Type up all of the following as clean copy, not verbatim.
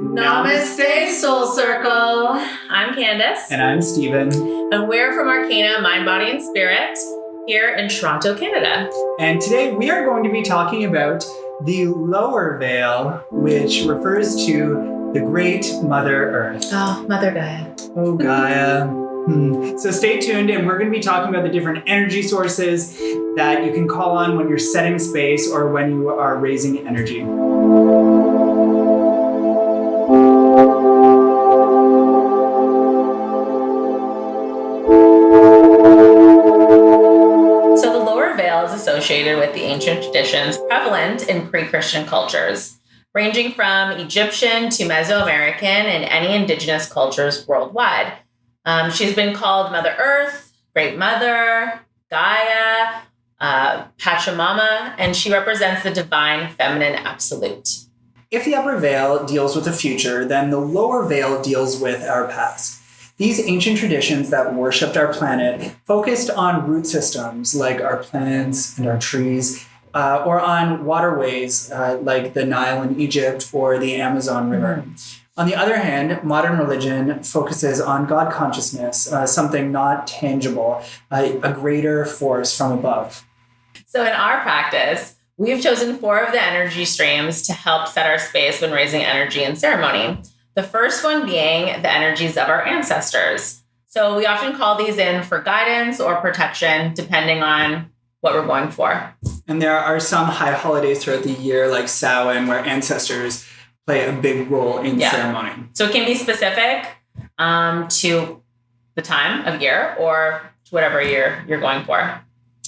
Namaste, Soul Circle. I'm Candace. And I'm Steven. And we're from Arcana, Mind, Body, and Spirit here in Toronto, Canada. And today we are going to be talking about the lower veil, which refers to the great Mother Earth. Oh, Mother Gaia. Oh, Gaia. So stay tuned, and we're going to be talking about the different energy sources that you can call on when you're setting space or when you are raising energy. So the lower veil is associated with the ancient traditions prevalent in pre-Christian cultures, ranging from Egyptian to Mesoamerican and any indigenous cultures worldwide. She's been called Mother Earth, Great Mother, Gaia, Pachamama, and she represents the divine feminine absolute. If the upper veil deals with the future, then the lower veil deals with our past. These ancient traditions that worshipped our planet focused on root systems like our plants and our trees, or on waterways like the Nile in Egypt or the Amazon River. On the other hand, modern religion focuses on God consciousness, something not tangible, a greater force from above. So in our practice, we've chosen 4 of the energy streams to help set our space when raising energy in ceremony. The first one being the energies of our ancestors. So we often call these in for guidance or protection, depending on what we're going for. And there are some high holidays throughout the year, like Samhain, where ancestors play a big role in ceremony. So it can be specific to the time of year or to whatever year you're going for.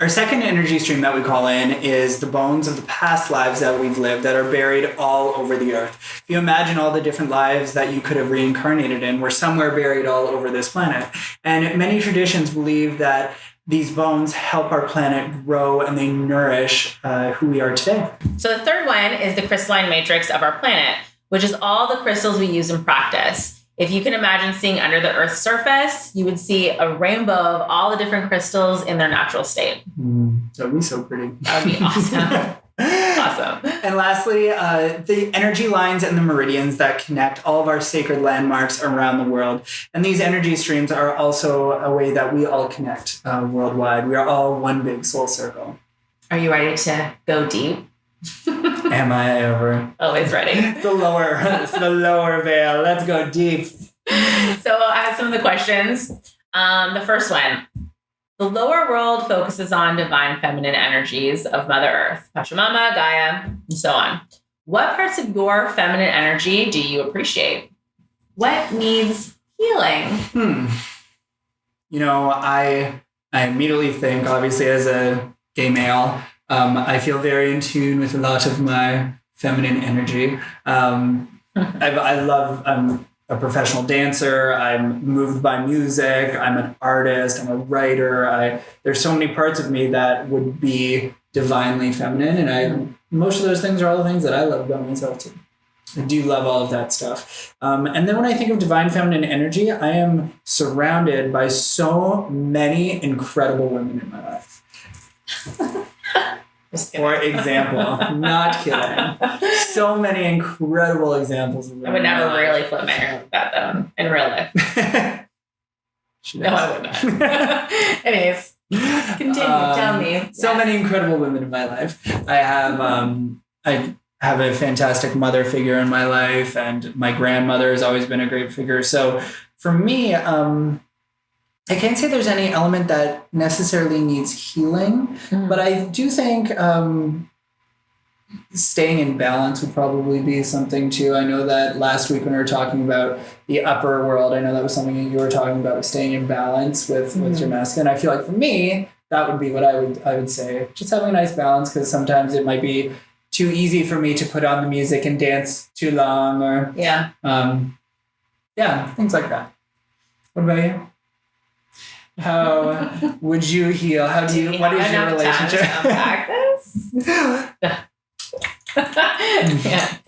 Our second energy stream that we call in is the bones of the past lives that we've lived that are buried all over the earth. If you imagine all the different lives that you could have reincarnated in, were somewhere buried all over this planet. And many traditions believe that these bones help our planet grow and they nourish who we are today. So the third one is the crystalline matrix of our planet, which is all the crystals we use in practice. If you can imagine seeing under the Earth's surface, you would see a rainbow of all the different crystals in their natural state. That would be so pretty. That would be awesome. Awesome. And lastly, the energy lines and the meridians that connect all of our sacred landmarks around the world. And these energy streams are also a way that we all connect worldwide. We are all one big soul circle. Are you ready to go deep? Am I ever? Always ready. It's the lower veil. Let's go deep. So I have some of the questions. The first one. The lower world focuses on divine feminine energies of Mother Earth, Pachamama, Gaia, and so on. What parts of your feminine energy do you appreciate? What needs healing? You know, I immediately think, obviously, as a gay male, I feel very in tune with a lot of my feminine energy. I'm a professional dancer. I'm moved by music. I'm an artist. I'm a writer. There's so many parts of me that would be divinely feminine. And most of those things are all the things that I love about myself too. I do love all of that stuff. And then when I think of divine feminine energy, I am surrounded by so many incredible women in my life. For example, not kidding. So many incredible examples of women. I would never really flip my hair like that though, in real life. No, I would not. Anyways, continue. Tell me. So many incredible women in my life. I have a fantastic mother figure in my life, and my grandmother has always been a great figure. So for me, I can't say there's any element that necessarily needs healing, but I do think staying in balance would probably be something too. I know that last week when we were talking about the upper world, I know that was something that you were talking about, staying in balance with your masculine. I feel like for me, that would be what I would say. Just having a nice balance, because sometimes it might be too easy for me to put on the music and dance too long, or things like that. What about you? How would you heal? What is your relationship?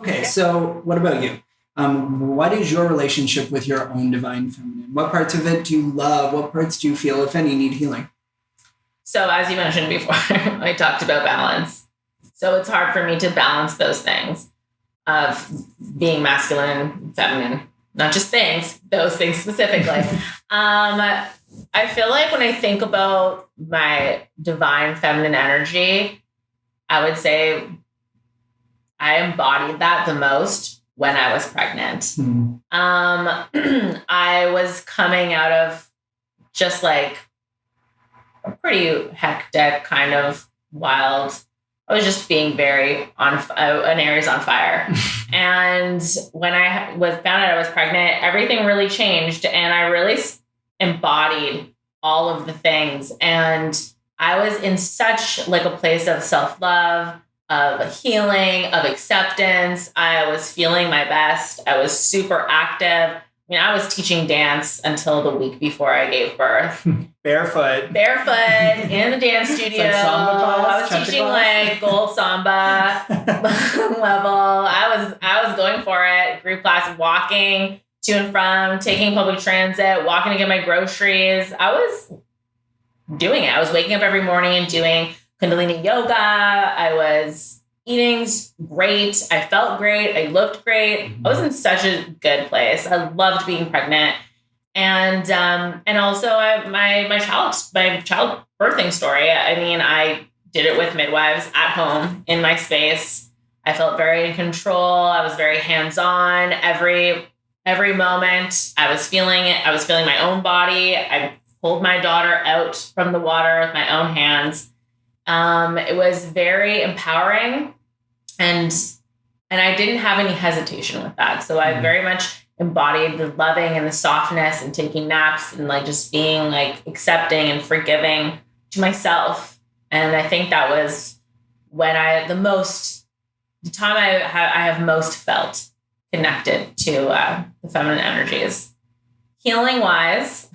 Okay, so what about you? What is your relationship with your own divine feminine? What parts of it do you love? What parts do you feel, if any, need healing? So as you mentioned before, I talked about balance. So it's hard for me to balance those things. of being masculine, feminine, not just things, those things specifically. I feel like when I think about my divine feminine energy, I would say I embodied that the most when I was pregnant. Mm-hmm. I was coming out of just like a pretty hectic kind of wild. I was just being very an Aries on fire. And when I found out I was pregnant, everything really changed. And I really embodied all of the things. And I was in such like a place of self-love, of healing, of acceptance. I was feeling my best. I was super active. I mean, I was teaching dance until the week before I gave birth. Barefoot In the dance studio. Like samba class, I was teaching like gold samba level. I was going for it. Group class, walking to and from, taking public transit, walking to get my groceries. I was doing it. I was waking up every morning and doing Kundalini yoga. I was eating great. I felt great. I looked great. I was in such a good place. I loved being pregnant. And also my child birthing story. I mean, I did it with midwives at home in my space. I felt very in control. I was very hands-on. Every moment I was feeling it. I was feeling my own body. I pulled my daughter out from the water with my own hands. It was very empowering, and I didn't have any hesitation with that. So I very much embodied the loving and the softness and taking naps and like just being like accepting and forgiving to myself. And I think that was when the time I have most felt connected to the feminine energies. Healing wise,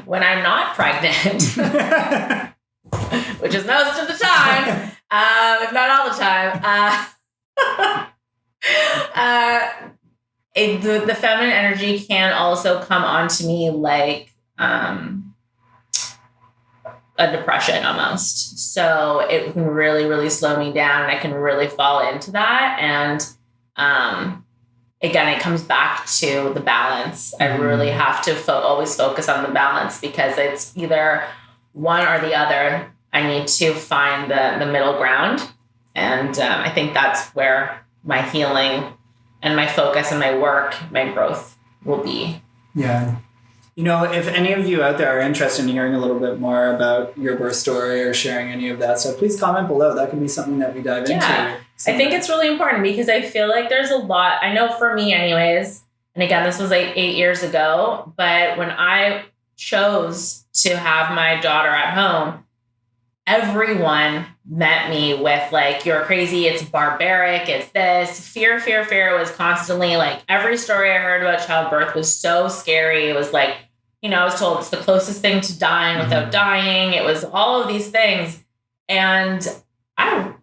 when I'm not pregnant, which is most of the time, if not all the time, the feminine energy can also come onto me like a depression almost. So it can really, really slow me down, and I can really fall into that. And again, it comes back to the balance. I really have to always focus on the balance, because it's either one or the other. I need to find the middle ground. And I think that's where my healing and my focus and my work, my growth will be. Yeah. You know, if any of you out there are interested in hearing a little bit more about your birth story or sharing any of that stuff, please comment below. That could be something that we dive into. I think it's really important, because I feel like there's a lot, I know for me anyways, and again, this was like 8 years ago, but when I chose to have my daughter at home, everyone met me with like, you're crazy, it's barbaric, it's this. Fear was constantly like, every story I heard about childbirth was so scary. It was like, you know, I was told it's the closest thing to dying without dying. It was all of these things. And I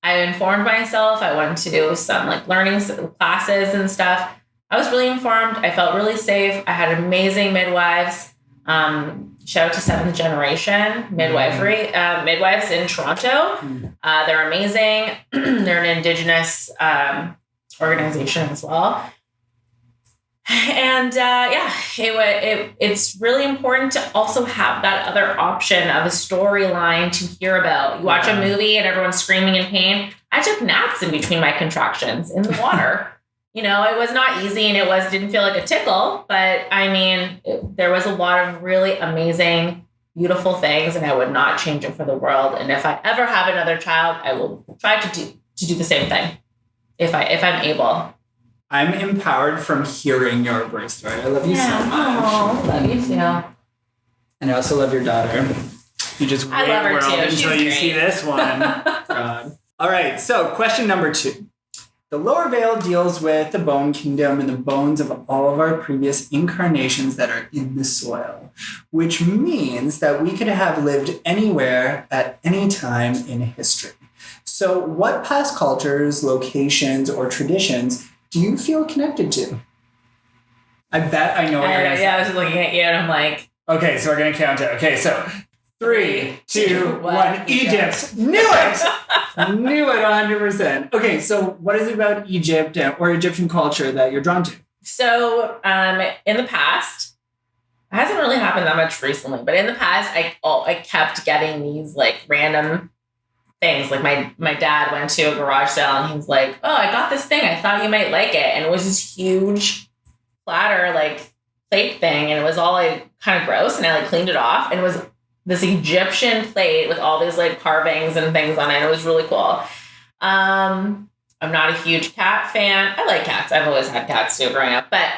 informed myself. I went to do some like learning classes and stuff. I was really informed. I felt really safe. I had amazing midwives. Shout out to 7th generation midwifery, midwives in Toronto. They're amazing. They're an Indigenous organization as well. And it's really important to also have that other option of a storyline to hear about. You watch a movie and everyone's screaming in pain. I took naps in between my contractions in the water. You know, it was not easy, and didn't feel like a tickle, but I mean, there was a lot of really amazing, beautiful things, and I would not change it for the world. And if I ever have another child, I will try to do the same thing if I'm able. I'm empowered from hearing your birth story. I love you so much. Oh, love you too. And I also love your daughter. You just wait world until you see this one. God. All right, so question number 2. The lower veil deals with the bone kingdom and the bones of all of our previous incarnations that are in the soil, which means that we could have lived anywhere at any time in history. So what past cultures, locations, or traditions do you feel connected to? I bet I know what you're going to say. Yeah, I was just looking at you and I'm like... Okay, so we're going to count it. Okay, so 3, 2, 1. Egypt. Knew it. Knew it 100%. Okay, so what is it about Egypt or Egyptian culture that you're drawn to? So in the past, it hasn't really happened that much recently, but in the past, I kept getting these like random things. Like my dad went to a garage sale and he was like, "Oh, I got this thing. I thought you might like it." And it was this huge platter, like plate thing. And it was all like kind of gross. And I like cleaned it off. And it was this Egyptian plate with all these like carvings and things on it. It was really cool. I'm not a huge cat fan. I like cats. I've always had cats too growing up, but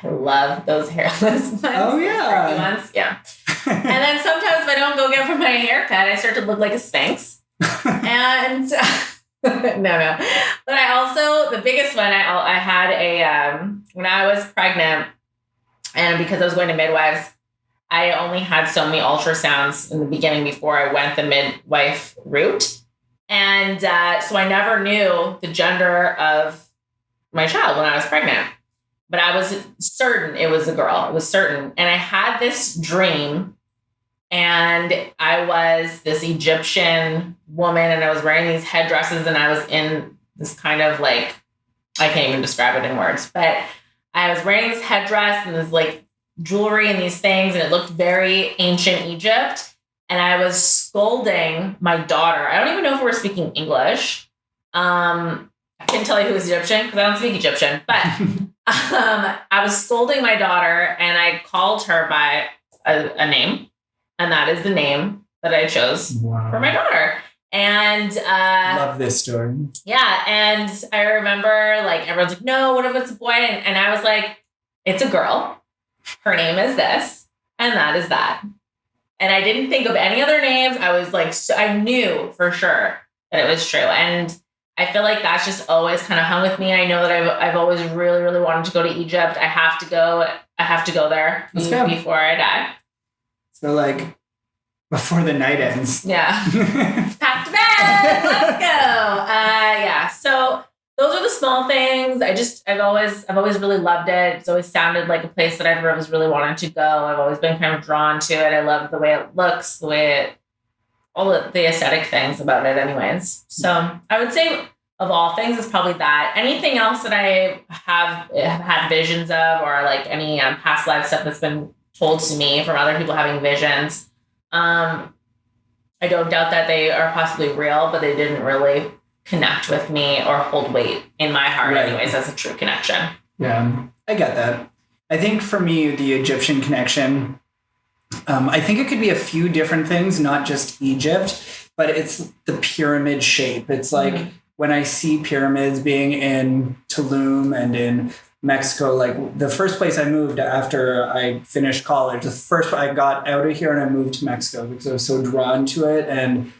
I love those hairless ones. Oh, yeah. Ones. Yeah. And then sometimes if I don't go get for my haircut, I start to look like a sphinx. And no. But I also, the biggest one, I had when I was pregnant, and because I was going to midwives, I only had so many ultrasounds in the beginning before I went the midwife route. And so I never knew the gender of my child when I was pregnant. But I was certain it was a girl. It was certain. And I had this dream, and I was this Egyptian woman, and I was wearing these headdresses, and I was in this kind of like, I can't even describe it in words, but I was wearing this headdress and this like jewelry and these things, and it looked very ancient Egypt. And I was scolding my daughter. I don't even know if we were speaking English. I couldn't tell you who was Egyptian because I don't speak Egyptian, but I was scolding my daughter, and I called her by a name, and that is the name that I chose for my daughter. And love this story. Yeah, and I remember like everyone's like, "No, what if it's a boy?" And I was like, "It's a girl. Her name is this, and that is that." And I didn't think of any other names. I was like, I knew for sure that it was true. And I feel like that's just always kind of hung with me. I know that I've always really, really wanted to go to Egypt. I have to go there before I die. So like before the night ends. Yeah. Pack to bed. Let's go. Yeah. So those are the small things. I've always really loved it. It's always sounded like a place that I've always really wanted to go. I've always been kind of drawn to it. I love the way it looks, all the aesthetic things about it anyways. So I would say of all things, it's probably that. Anything else that I have had visions of, or like any past life stuff that's been told to me from other people having visions, I don't doubt that they are possibly real, but they didn't really connect with me or hold weight in my heart anyways as a true connection. Yeah, I get that. I think for me, the Egyptian connection, I think it could be a few different things, not just Egypt, but it's the pyramid shape. It's like when I see pyramids being in Tulum and in Mexico, like the first place I moved after I finished college, the first I got out of here and I moved to Mexico because I was so drawn to it. And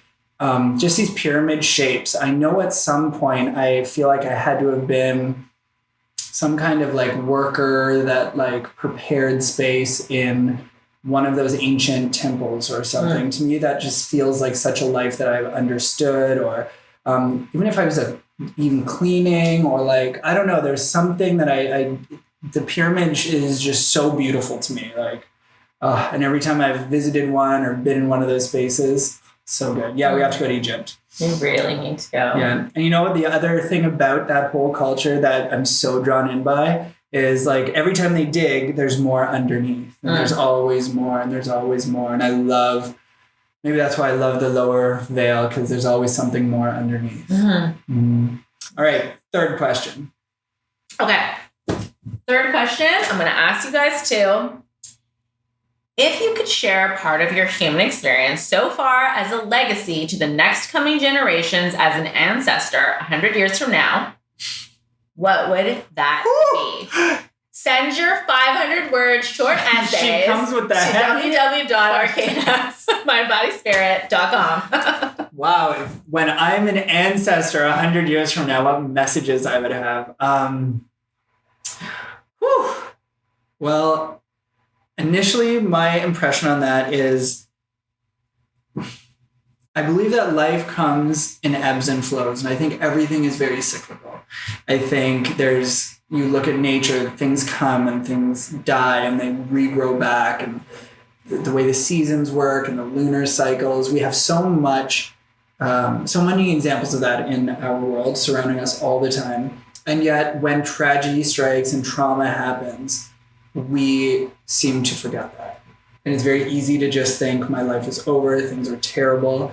just these pyramid shapes. I know at some point I feel like I had to have been some kind of like worker that like prepared space in one of those ancient temples or something. To me, that just feels like such a life that I've understood, or even if I was even cleaning or like, I don't know, there's something that the pyramid is just so beautiful to me. Like, and every time I've visited one or been in one of those spaces, so good. Yeah, we have to go to Egypt. We really need to go. Yeah. And you know what? The other thing about that whole culture that I'm so drawn in by is like every time they dig, there's more underneath. And there's always more, and there's always more. And maybe that's why I love the lower veil, because there's always something more underneath. All right. Third question. Okay. Third question. I'm going to ask you guys too. If you could share part of your human experience so far as a legacy to the next coming generations as an ancestor 100 years from now, what would that be? Send your 500-word short essays She comes with to that www.arcana-mindbodyspirit.com. Wow. When I'm an ancestor 100 years from now, what messages I would have? Well, initially, my impression on that is I believe that life comes in ebbs and flows, and I think everything is very cyclical. I think you look at nature, things come and things die and they regrow back. And the way the seasons work and the lunar cycles. We have so many examples of that in our world surrounding us all the time. And yet when tragedy strikes and trauma happens, we seem to forget that. And it's very easy to just think my life is over, things are terrible.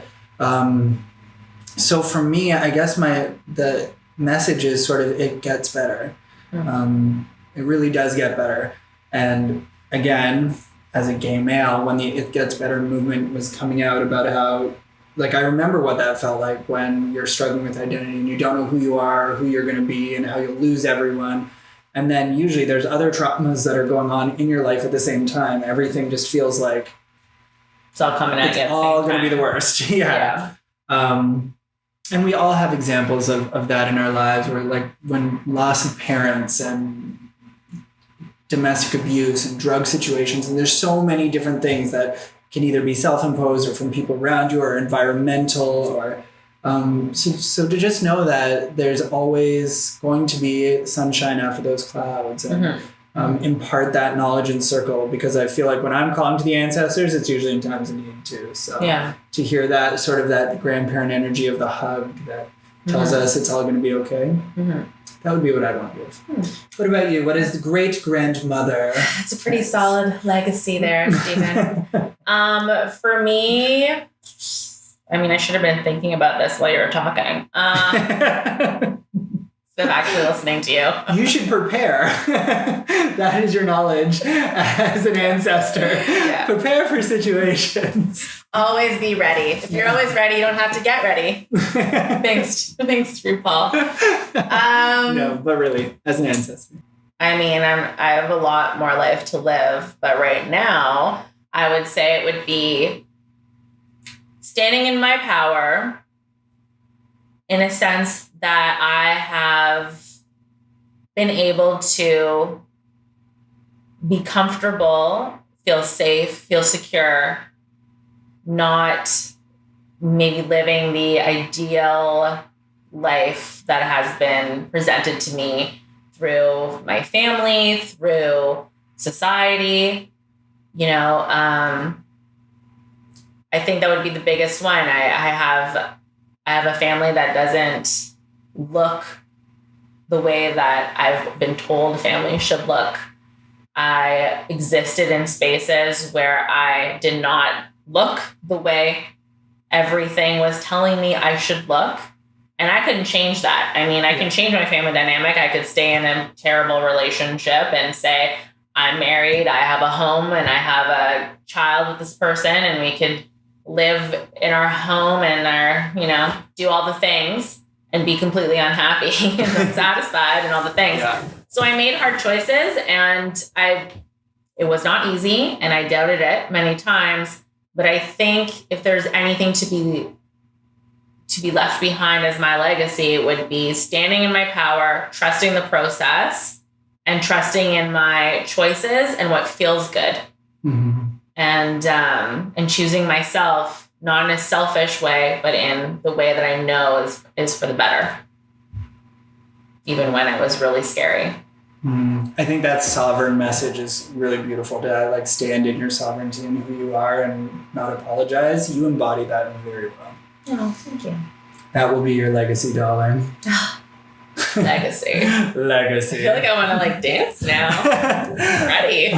So for me, I guess the message is sort of, it gets better. It really does get better. And again, as a gay male, when the It Gets Better movement was coming out about how, like, I remember what that felt like when you're struggling with identity and you don't know who you are, or who you're going to be, and how you'll lose everyone. And then usually there's other traumas that are going on in your life at the same time. Everything just feels like it's all coming at you. It's all going to be the worst. Yeah. And we all have examples of that in our lives, where like when loss of parents and domestic abuse and drug situations, and there's so many different things that can either be self-imposed or from people around you or environmental, or so to just know that there's always going to be sunshine after those clouds, and impart that knowledge and circle, because I feel like when I'm calling to the ancestors, it's usually in times of need too. So to hear that sort of that grandparent energy of the hug that tells us it's all going to be okay. That would be what I'd want to give. What about you? What is the great grandmother? That's a pretty solid legacy there, Stephen. For me, I mean, I should have been thinking about this while you were talking. Instead of actually listening to you. You should prepare. That is your knowledge as an ancestor. Yeah. Prepare for situations. Always be ready. If you're always ready, you don't have to get ready. Thanks, RuPaul. No, but really, as an ancestor. I mean, I have a lot more life to live, but right now, I would say it would be standing in my power, in a sense that I have been able to be comfortable, feel safe, feel secure, not maybe living the ideal life that has been presented to me through my family, through society. You know, I think that would be the biggest one. I have a family that doesn't look the way that I've been told families should look. I existed in spaces where I did not look the way everything was telling me I should look. And I couldn't change that. I mean, I can change my family dynamic. I could stay in a terrible relationship and say, I'm married, I have a home, and I have a child with this person, and we could live in our home and do all the things and be completely unhappy and unsatisfied and all the things. Yeah. So I made hard choices, and it was not easy, and I doubted it many times. But I think if there's anything to be left behind as my legacy, it would be standing in my power, trusting the process, and trusting in my choices and what feels good. And choosing myself, not in a selfish way, but in the way that I know is for the better, even when it was really scary. I think that sovereign message is really beautiful, to stand in your sovereignty and who you are and not apologize. You embody that very well. Oh, thank you. That will be your legacy, darling. Legacy. I feel like I want to dance now. I'm ready.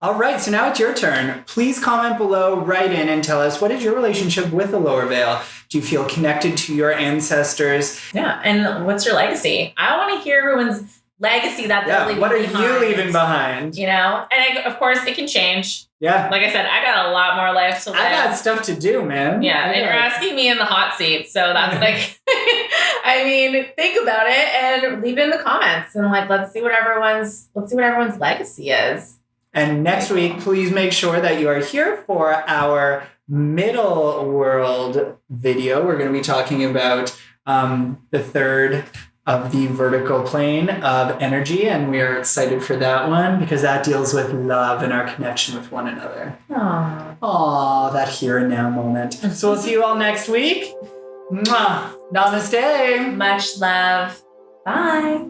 All right, so now it's your turn. Please comment below, write in, and tell us, what is your relationship with the lower veil? Do you feel connected to your ancestors? Yeah, and what's your legacy? I want to hear everyone's legacy that they're leaving behind. What are you leaving behind? And of course, it can change. Yeah. Like I said, I got a lot more life to live. I got stuff to do, man. Yeah, and you're asking me in the hot seat, so that's I mean, think about it and leave it in the comments, and let's see what everyone's legacy is. And next week, please make sure that you are here for our middle world video. We're going to be talking about the third of the vertical plane of energy, and we are excited for that one because that deals with love and our connection with one another. Aww, that here and now moment. So we'll see you all next week. Mwah. Namaste. Much love. Bye.